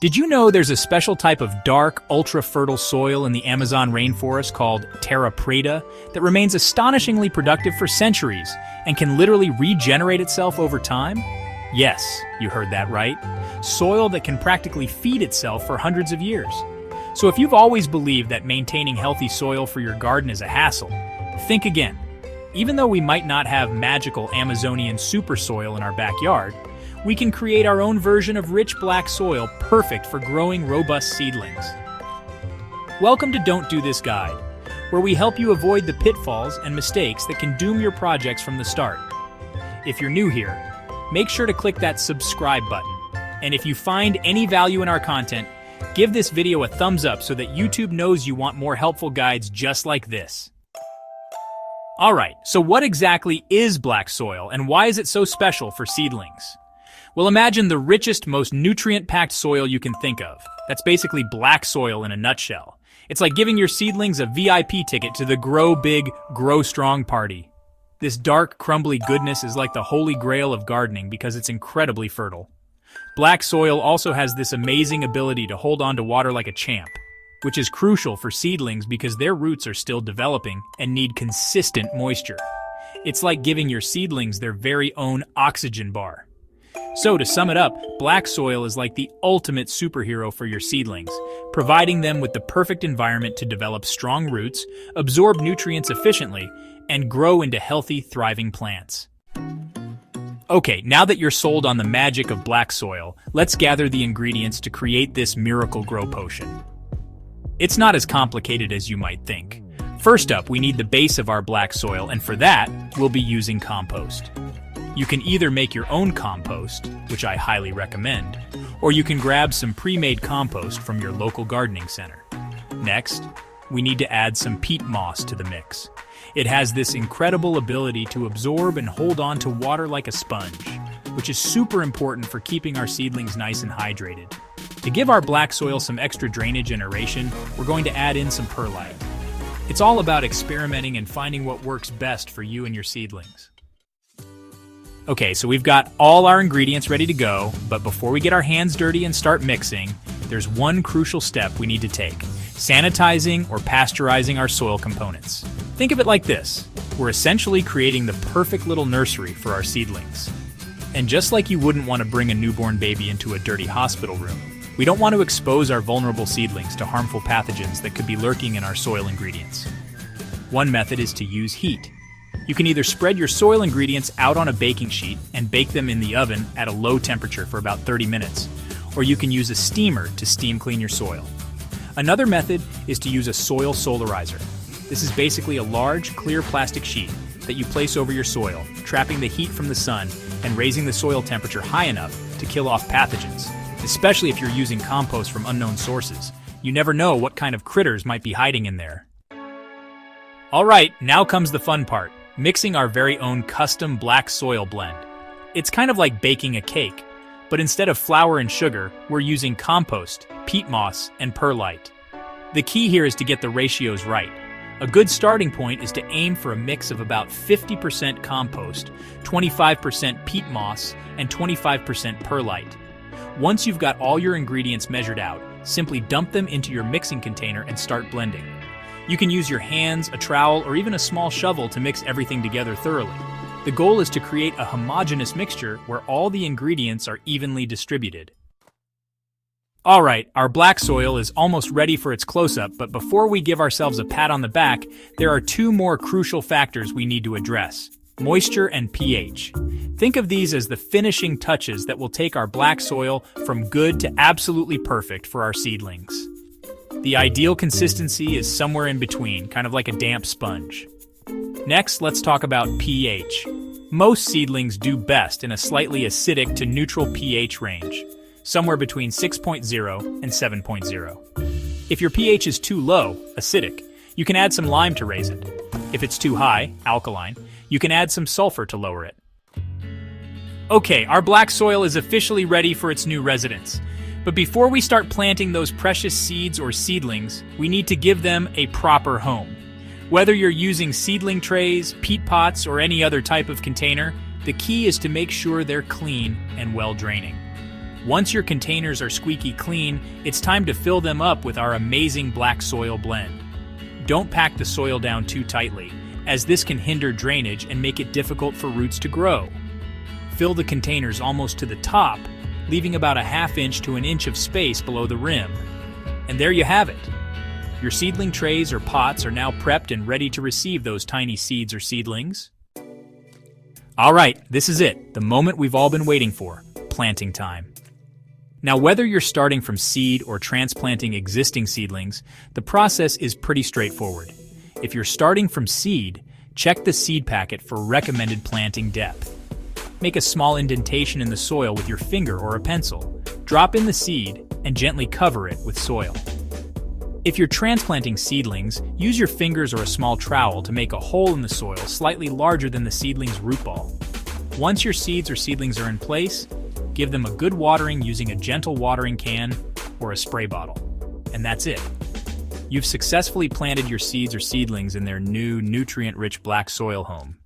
Did you know there's a special type of dark, ultra-fertile soil in the Amazon rainforest called terra preta that remains astonishingly productive for centuries and can literally regenerate itself over time? Yes, you heard that right. Soil that can practically feed itself for hundreds of years. So if you've always believed that maintaining healthy soil for your garden is a hassle, think again. Even though we might not have magical Amazonian super soil in our backyard, we can create our own version of rich black soil perfect for growing robust seedlings. Welcome to Don't Do This Guide, where we help you avoid the pitfalls and mistakes that can doom your projects from the start. If you're new here, make sure to click that subscribe button. And if you find any value in our content, give this video a thumbs up so that YouTube knows you want more helpful guides just like this. Alright, so what exactly is black soil and why is it so special for seedlings? Well, imagine the richest, most nutrient-packed soil you can think of. That's basically black soil in a nutshell. It's like giving your seedlings a VIP ticket to the Grow Big, Grow Strong party. This dark, crumbly goodness is like the holy grail of gardening because it's incredibly fertile. Black soil also has this amazing ability to hold on to water like a champ, which is crucial for seedlings because their roots are still developing and need consistent moisture. It's like giving your seedlings their very own oxygen bar. So to sum it up, black soil is like the ultimate superhero for your seedlings, providing them with the perfect environment to develop strong roots, absorb nutrients efficiently, and grow into healthy, thriving plants. Okay, now that you're sold on the magic of black soil, let's gather the ingredients to create this miracle grow potion. It's not as complicated as you might think. First up, we need the base of our black soil, and for that, we'll be using compost. You can either make your own compost, which I highly recommend, or you can grab some pre-made compost from your local gardening center. Next, we need to add some peat moss to the mix. It has this incredible ability to absorb and hold on to water like a sponge, which is super important for keeping our seedlings nice and hydrated. To give our black soil some extra drainage and aeration, we're going to add in some perlite. It's all about experimenting and finding what works best for you and your seedlings. Okay, so we've got all our ingredients ready to go, but before we get our hands dirty and start mixing, there's one crucial step we need to take: sanitizing or pasteurizing our soil components. Think of it like this: we're essentially creating the perfect little nursery for our seedlings. And just like you wouldn't want to bring a newborn baby into a dirty hospital room, we don't want to expose our vulnerable seedlings to harmful pathogens that could be lurking in our soil ingredients. One method is to use heat. You can either spread your soil ingredients out on a baking sheet and bake them in the oven at a low temperature for about 30 minutes, or you can use a steamer to steam clean your soil. Another method is to use a soil solarizer. This is basically a large, clear plastic sheet that you place over your soil, trapping the heat from the sun and raising the soil temperature high enough to kill off pathogens, especially if you're using compost from unknown sources. You never know what kind of critters might be hiding in there. Alright, now comes the fun part: mixing our very own custom black soil blend. It's kind of like baking a cake, but instead of flour and sugar, we're using compost, peat moss, and perlite. The key here is to get the ratios right. A good starting point is to aim for a mix of about 50% compost, 25% peat moss, and 25% perlite. Once you've got all your ingredients measured out, simply dump them into your mixing container and start blending. You can use your hands, a trowel, or even a small shovel to mix everything together thoroughly. The goal is to create a homogeneous mixture where all the ingredients are evenly distributed. Alright, our black soil is almost ready for its close-up, but before we give ourselves a pat on the back, there are two more crucial factors we need to address: moisture and pH. Think of these as the finishing touches that will take our black soil from good to absolutely perfect for our seedlings. The ideal consistency is somewhere in between, kind of like a damp sponge. Next, let's talk about pH. Most seedlings do best in a slightly acidic to neutral pH range, somewhere between 6.0 and 7.0. If your pH is too low, acidic, you can add some lime to raise it. If it's too high, alkaline, you can add some sulfur to lower it. Okay, our black soil is officially ready for its new residence. But before we start planting those precious seeds or seedlings, we need to give them a proper home. Whether you're using seedling trays, peat pots, or any other type of container, the key is to make sure they're clean and well draining. Once your containers are squeaky clean, it's time to fill them up with our amazing black soil blend. Don't pack the soil down too tightly, as this can hinder drainage and make it difficult for roots to grow. Fill the containers almost to the top, leaving about a ½ to 1 inch of space below the rim. And there you have it. Your seedling trays or pots are now prepped and ready to receive those tiny seeds or seedlings. All right, this is it, the moment we've all been waiting for, planting time. Now, whether you're starting from seed or transplanting existing seedlings, the process is pretty straightforward. If you're starting from seed, check the seed packet for recommended planting depth. Make a small indentation in the soil with your finger or a pencil. Drop in the seed and gently cover it with soil. If you're transplanting seedlings, use your fingers or a small trowel to make a hole in the soil slightly larger than the seedling's root ball. Once your seeds or seedlings are in place, give them a good watering using a gentle watering can or a spray bottle. And that's it. You've successfully planted your seeds or seedlings in their new, nutrient-rich black soil home.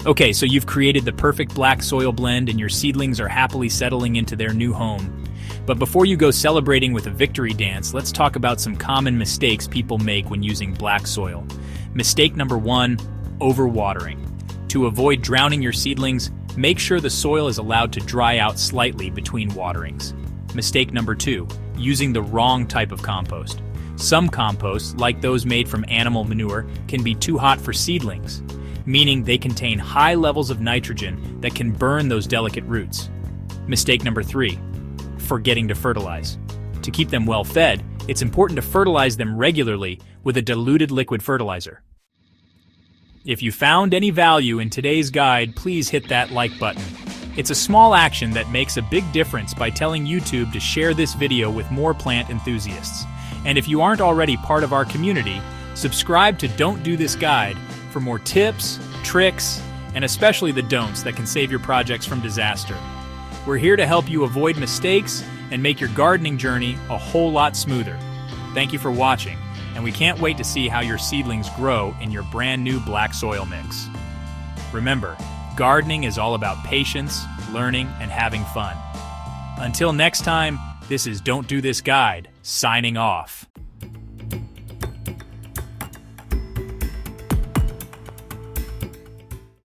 Okay, so you've created the perfect black soil blend and your seedlings are happily settling into their new home. But before you go celebrating with a victory dance, let's talk about some common mistakes people make when using black soil. Mistake number 1, overwatering. To avoid drowning your seedlings, make sure the soil is allowed to dry out slightly between waterings. Mistake number 2, using the wrong type of compost. Some composts, like those made from animal manure, can be too hot for seedlings, meaning they contain high levels of nitrogen that can burn those delicate roots. Mistake number 3, forgetting to fertilize. To keep them well fed, it's important to fertilize them regularly with a diluted liquid fertilizer. If you found any value in today's guide, please hit that like button. It's a small action that makes a big difference by telling YouTube to share this video with more plant enthusiasts. And if you aren't already part of our community, subscribe to Don't Do This Guide for more tips, tricks, and especially the don'ts that can save your projects from disaster. We're here to help you avoid mistakes and make your gardening journey a whole lot smoother. Thank you for watching, and we can't wait to see how your seedlings grow in your brand new black soil mix. Remember, gardening is all about patience, learning, and having fun. Until next time, this is Don't Do This Guide, signing off.